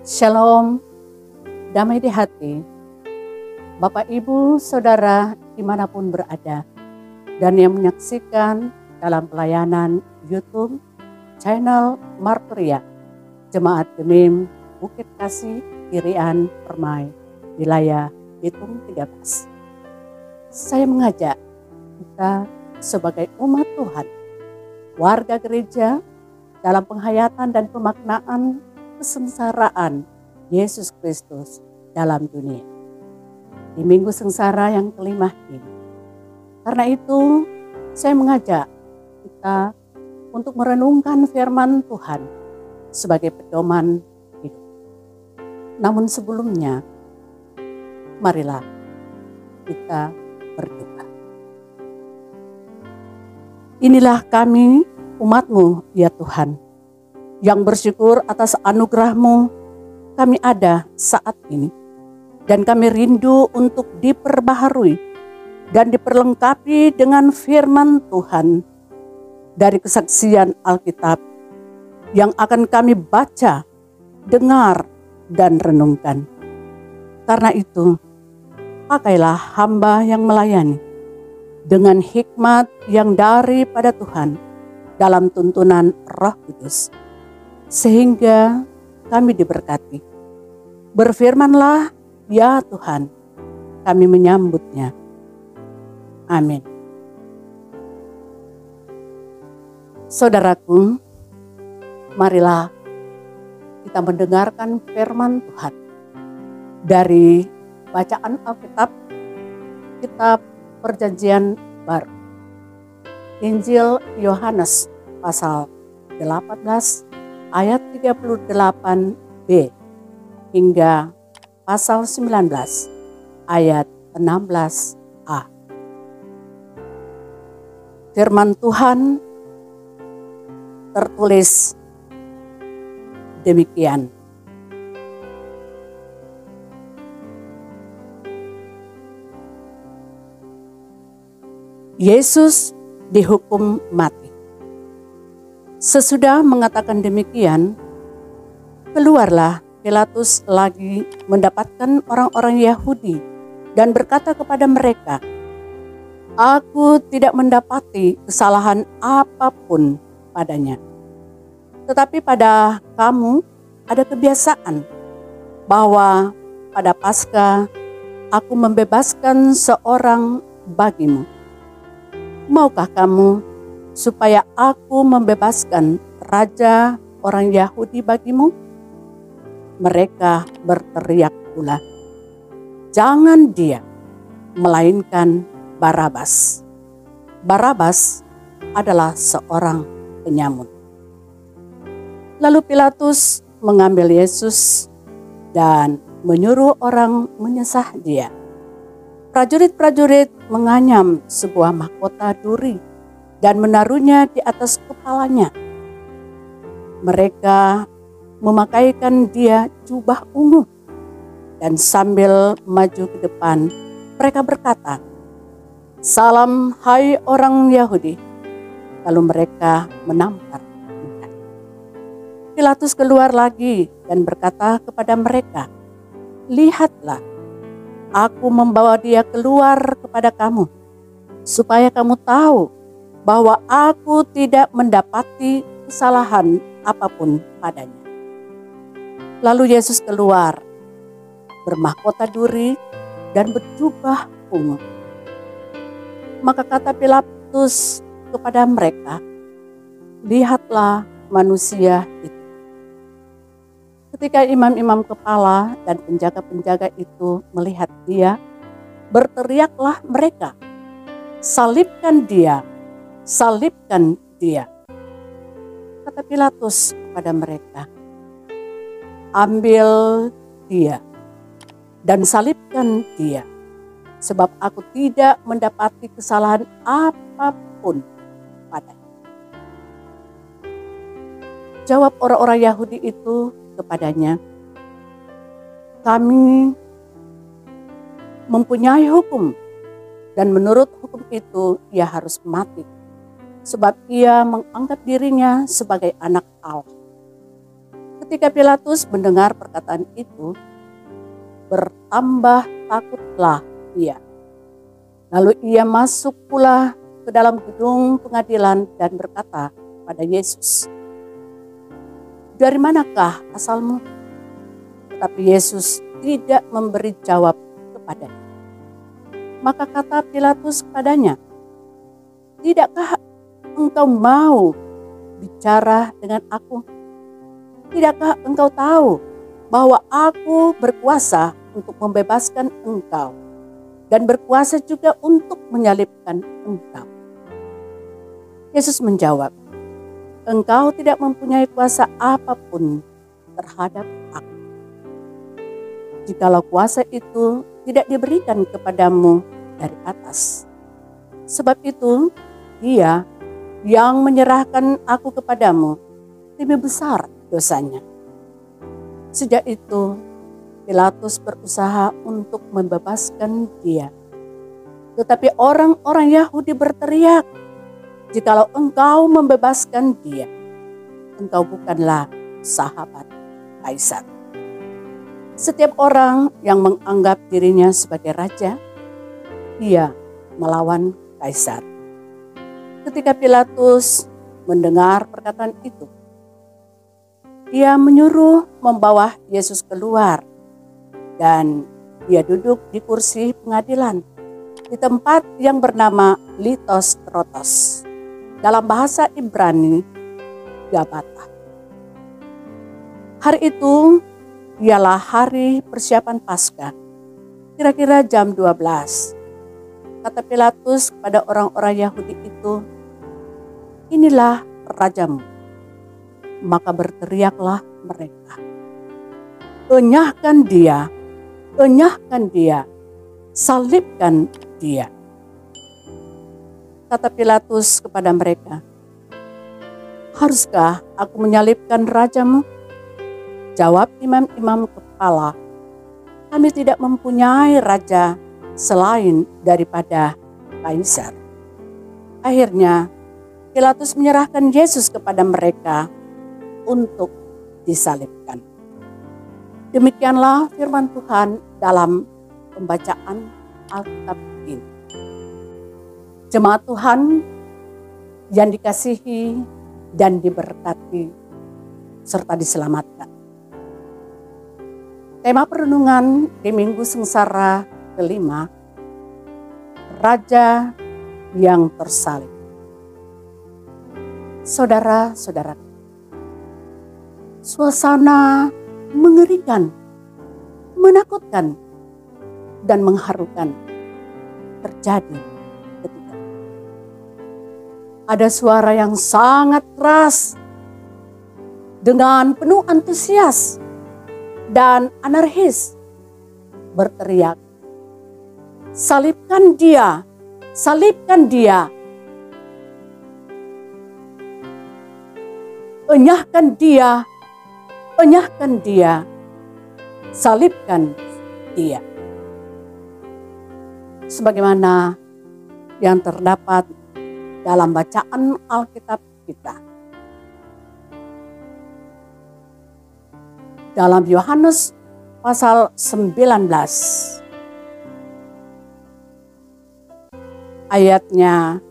Shalom, damai di hati, Bapak Ibu Saudara dimanapun berada, dan yang menyaksikan dalam pelayanan YouTube channel Marturia, Jemaat Gemim Bukit Kasih, Irian, Permai, wilayah Bitung 13. Saya mengajak kita sebagai umat Tuhan, warga gereja, dalam penghayatan dan pemaknaan kesengsaraan Yesus Kristus dalam dunia di minggu sengsara yang kelima ini. Karena itu saya mengajak kita untuk merenungkan firman Tuhan sebagai pedoman hidup. Namun sebelumnya, marilah kita berdoa. Inilah kami, umat-Mu, ya Tuhan, yang bersyukur atas anugerah-Mu kami ada saat ini. Dan kami rindu untuk diperbaharui dan diperlengkapi dengan firman Tuhan dari kesaksian Alkitab yang akan kami baca, dengar, dan renungkan. Karena itu, pakailah hamba yang melayani dengan hikmat yang daripada Tuhan dalam tuntunan Roh Kudus, sehingga kami diberkati. Berfirmanlah, ya Tuhan, kami menyambutnya. Amin. Saudaraku, marilah kita mendengarkan firman Tuhan dari bacaan Alkitab, kitab Perjanjian Baru, Injil Yohanes pasal 18 ayat 38b hingga pasal 19 ayat 16a. Firman Tuhan tertulis demikian. Yesus dihukum mati. Sesudah mengatakan demikian, keluarlah Pilatus lagi mendapatkan orang-orang Yahudi dan berkata kepada mereka, "Aku tidak mendapati kesalahan apapun padanya. Tetapi pada kamu ada kebiasaan bahwa pada Paskah aku membebaskan seorang bagimu. Maukah kamu supaya aku membebaskan raja orang Yahudi bagimu?" Mereka berteriak pula, "Jangan dia, melainkan Barabas." Barabas adalah seorang penyamun. Lalu Pilatus mengambil Yesus dan menyuruh orang menyesah dia. Prajurit-prajurit menganyam sebuah mahkota duri dan menaruhnya di atas kepalanya. Mereka memakaikan dia jubah ungu, dan sambil maju ke depan, mereka berkata, "Salam, hai orang Yahudi." Lalu mereka menampar. Pilatus keluar lagi dan berkata kepada mereka, "Lihatlah, aku membawa dia keluar kepada kamu, supaya kamu tahu bahwa aku tidak mendapati kesalahan apapun padanya." Lalu Yesus keluar, bermahkota duri dan berjubah ungu. Maka kata Pilatus kepada mereka, "Lihatlah manusia itu." Ketika imam-imam kepala dan penjaga-penjaga itu melihat dia, berteriaklah mereka, "Salibkan dia, salibkan dia." Kata Pilatus kepada mereka, "Ambil dia dan salibkan dia, sebab aku tidak mendapati kesalahan apapun padanya." Jawab orang-orang Yahudi itu kepadanya, "Kami mempunyai hukum, dan menurut hukum itu ia harus mati, sebab ia menganggap dirinya sebagai anak Allah." Ketika Pilatus mendengar perkataan itu, bertambah takutlah ia. Lalu ia masuk pula ke dalam gedung pengadilan dan berkata pada Yesus, "Dari manakah asalmu?" Tetapi Yesus tidak memberi jawab kepadanya. Maka kata Pilatus kepadanya, "Tidakkah engkau mau bicara dengan aku? Tidakkah engkau tahu bahwa aku berkuasa untuk membebaskan engkau dan berkuasa juga untuk menyalibkan engkau?" Yesus menjawab, "Engkau tidak mempunyai kuasa apapun terhadap aku. Jikalau kuasa itu tidak diberikan kepadamu dari atas. Sebab itu, Dia yang menyerahkan aku kepadamu lebih besar dosanya." Sejak itu, Pilatus berusaha untuk membebaskan dia. Tetapi orang-orang Yahudi berteriak, "Jikalau engkau membebaskan dia, engkau bukanlah sahabat Kaisar." Setiap orang yang menganggap dirinya sebagai raja, ia melawan Kaisar. Ketika Pilatus mendengar perkataan itu, ia menyuruh membawa Yesus keluar dan ia duduk di kursi pengadilan di tempat yang bernama Litos Trotos. Dalam bahasa Ibrani, Gabata. Hari itu ialah hari persiapan Paskah, kira-kira jam 12. Kata Pilatus kepada orang-orang Yahudi itu, "Inilah rajamu." Maka berteriaklah mereka, "Enyahkan dia, enyahkan dia, salibkan dia." Kata Pilatus kepada mereka, "Haruskah aku menyalibkan rajamu?" Jawab imam-imam kepala, "Kami tidak mempunyai raja selain daripada Kaisar." Akhirnya Pilatus menyerahkan Yesus kepada mereka untuk disalibkan. Demikianlah firman Tuhan dalam pembacaan Alkitab ini. Jemaat Tuhan yang dikasihi dan diberkati serta diselamatkan. Tema perenungan di Minggu Sengsara kelima, Raja yang tersalib. Saudara-saudara, suasana mengerikan, menakutkan, dan mengharukan terjadi ketika ada suara yang sangat keras dengan penuh antusias dan anarkis berteriak, "Salibkan dia, salibkan dia. Enyahkan dia, enyahkan dia, salibkan dia." Sebagaimana yang terdapat dalam bacaan Alkitab kita. Dalam Yohanes pasal 19 ayatnya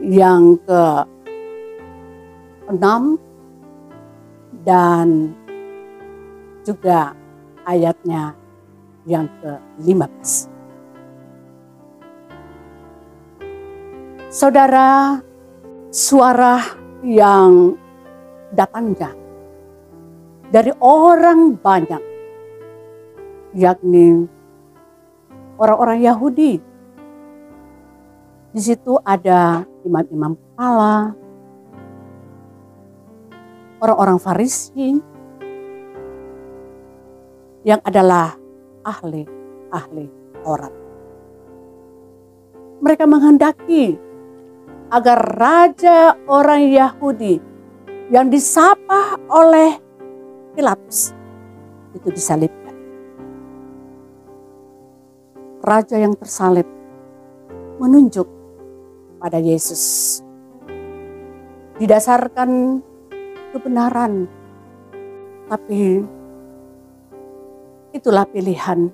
yang ke-6 dan juga ayatnya yang ke-15. Saudara, suara yang datangnya dari orang banyak, yakni orang-orang Yahudi. Di situ ada imam-imam kepala, orang-orang Farisi yang adalah ahli-ahli Taurat. Mereka menghendaki agar raja orang Yahudi yang disapa oleh Pilatus itu disalibkan. Raja yang tersalib menunjuk pada Yesus. Didasarkan kebenaran Tapi itulah pilihan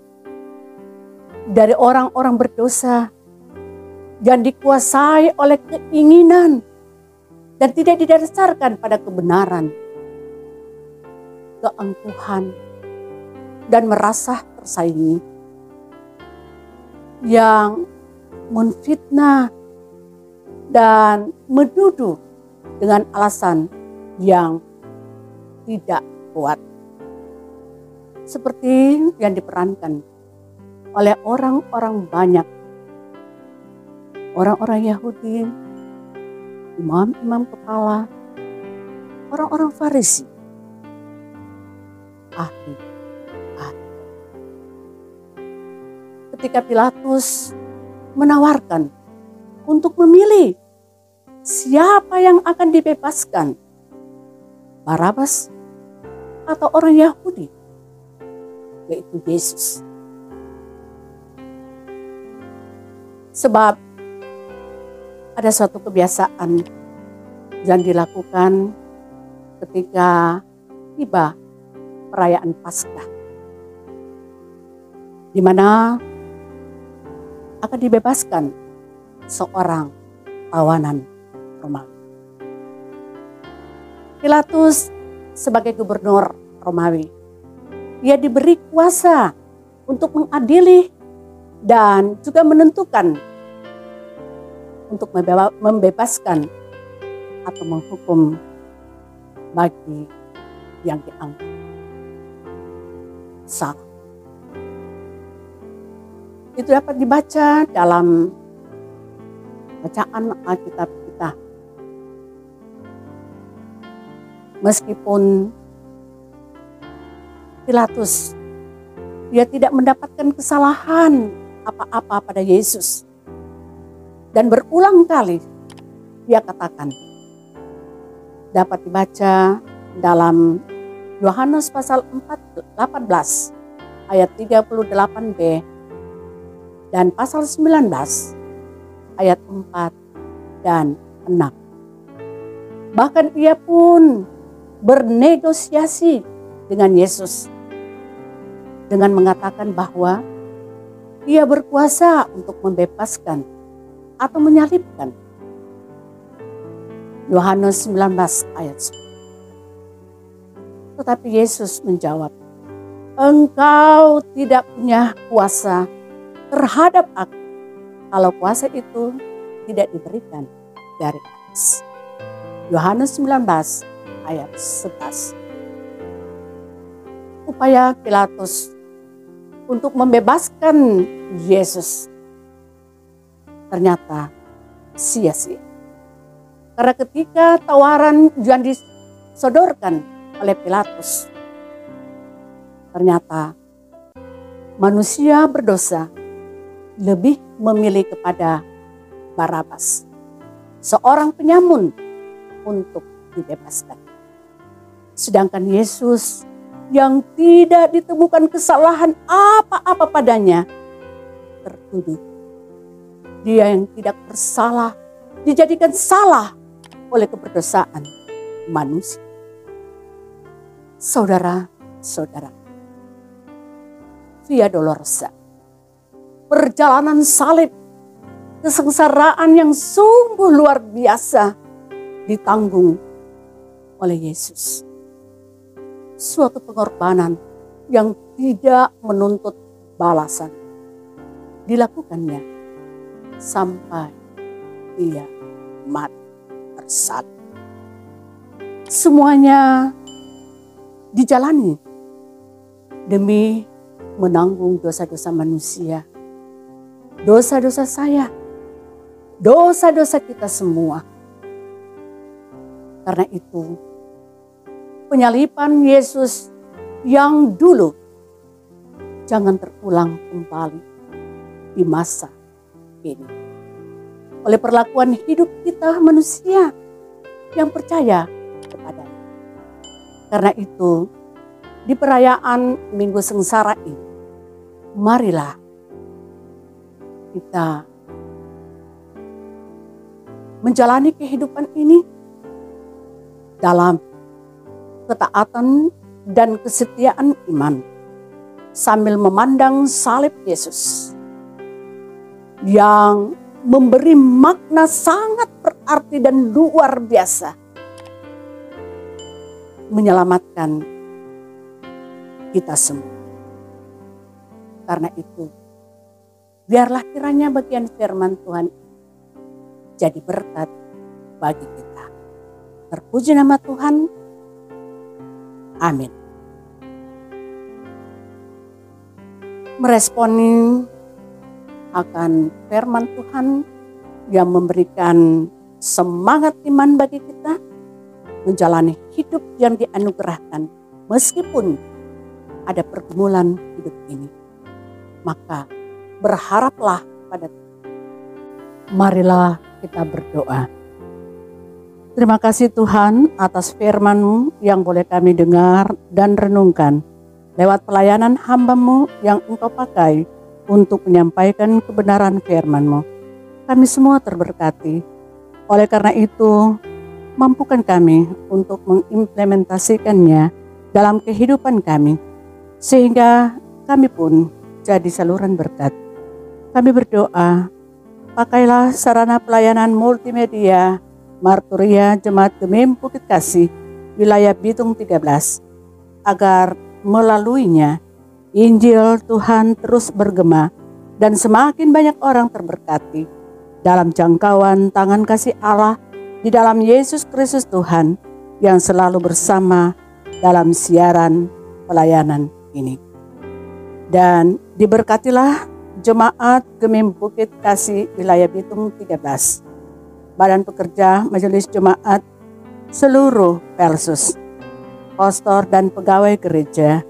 dari orang-orang berdosa yang dikuasai oleh keinginan dan tidak didasarkan pada kebenaran, keangkuhan, dan merasa tersaingi, yang menfitnah dan menuduh dengan alasan yang tidak kuat. Seperti yang diperankan oleh orang-orang banyak, orang-orang Yahudi, imam-imam kepala, orang-orang Farisi, ahli. Ketika Pilatus menawarkan untuk memilih siapa yang akan dibebaskan, Barabas atau orang Yahudi, yaitu Yesus. Sebab ada suatu kebiasaan yang dilakukan ketika tiba perayaan Paskah, di mana akan dibebaskan seorang tawanan Romawi. Pilatus sebagai gubernur Romawi, ia diberi kuasa untuk mengadili dan juga menentukan untuk membebaskan atau menghukum bagi yang dianggap salah. Itu dapat dibaca dalam bacaan Alkitab kita. Meskipun Pilatus dia tidak mendapatkan kesalahan apa-apa pada Yesus, dan berulang kali dia katakan, dapat dibaca dalam Yohanes pasal 18 ayat 38b dan pasal 19 ayat 4 dan 6. Bahkan ia pun bernegosiasi dengan Yesus dengan mengatakan bahwa ia berkuasa untuk membebaskan atau menyalibkan. Yohanes 19 ayat 10. Tetapi Yesus menjawab, engkau tidak punya kuasa terhadap aku kalau kuasa itu tidak diberikan dari atas. Yohanes 19 ayat 11. Upaya Pilatus untuk membebaskan Yesus ternyata sia-sia. Karena ketika tawaran yang disodorkan oleh Pilatus, ternyata manusia berdosa lebih memilih kepada Barabas, seorang penyamun, untuk dibebaskan. Sedangkan Yesus yang tidak ditemukan kesalahan apa-apa padanya, tertuduh. Dia yang tidak bersalah dijadikan salah oleh keberdosaan manusia. Saudara-saudara, Via Dolorosa, perjalanan salib, kesengsaraan yang sungguh luar biasa ditanggung oleh Yesus. Suatu pengorbanan yang tidak menuntut balasan dilakukannya sampai ia mati tersalib. Semuanya dijalani demi menanggung dosa-dosa manusia, dosa-dosa saya, dosa-dosa kita semua. Karena itu, penyaliban Yesus yang dulu jangan terulang kembali di masa ini. Oleh perlakuan hidup kita manusia yang percaya kepadanya. Karena itu, di perayaan Minggu Sengsara ini, marilah kita menjalani kehidupan ini dalam ketaatan dan kesetiaan iman sambil memandang salib Yesus yang memberi makna sangat berarti dan luar biasa, menyelamatkan kita semua. Karena itu, biarlah kiranya bagian firman Tuhan jadi berkat bagi kita. Terpuji nama Tuhan. Amin. Meresponi akan firman Tuhan yang memberikan semangat iman bagi kita menjalani hidup yang dianugerahkan meskipun ada pergumulan hidup ini. Maka berharaplah pada Tuhan. Marilah kita berdoa. Terima kasih Tuhan atas firman-Mu yang boleh kami dengar dan renungkan lewat pelayanan hamba-Mu yang Engkau pakai untuk menyampaikan kebenaran firman-Mu. Kami semua terberkati. Oleh karena itu, mampukan kami untuk mengimplementasikannya dalam kehidupan kami, sehingga kami pun jadi saluran berkat. Kami berdoa, pakailah sarana pelayanan multimedia Marturia Jemaat Gemim Bukit Kasih, wilayah Bitung 13, agar melaluinya Injil Tuhan terus bergema dan semakin banyak orang terberkati dalam jangkauan tangan kasih Allah di dalam Yesus Kristus Tuhan yang selalu bersama dalam siaran pelayanan ini. Dan diberkatilah Jemaat Gemim Bukit Kasih wilayah Bitung 13, Badan Pekerja Majelis Jemaat, seluruh Pelsus, pastor dan pegawai gereja,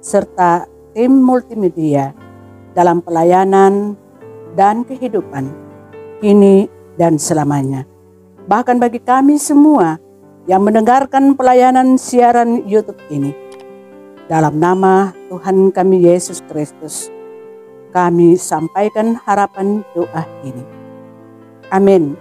serta tim multimedia dalam pelayanan dan kehidupan kini dan selamanya. Bahkan bagi kami semua yang mendengarkan pelayanan siaran YouTube ini, dalam nama Tuhan kami Yesus Kristus, kami sampaikan harapan doa ini. Amin.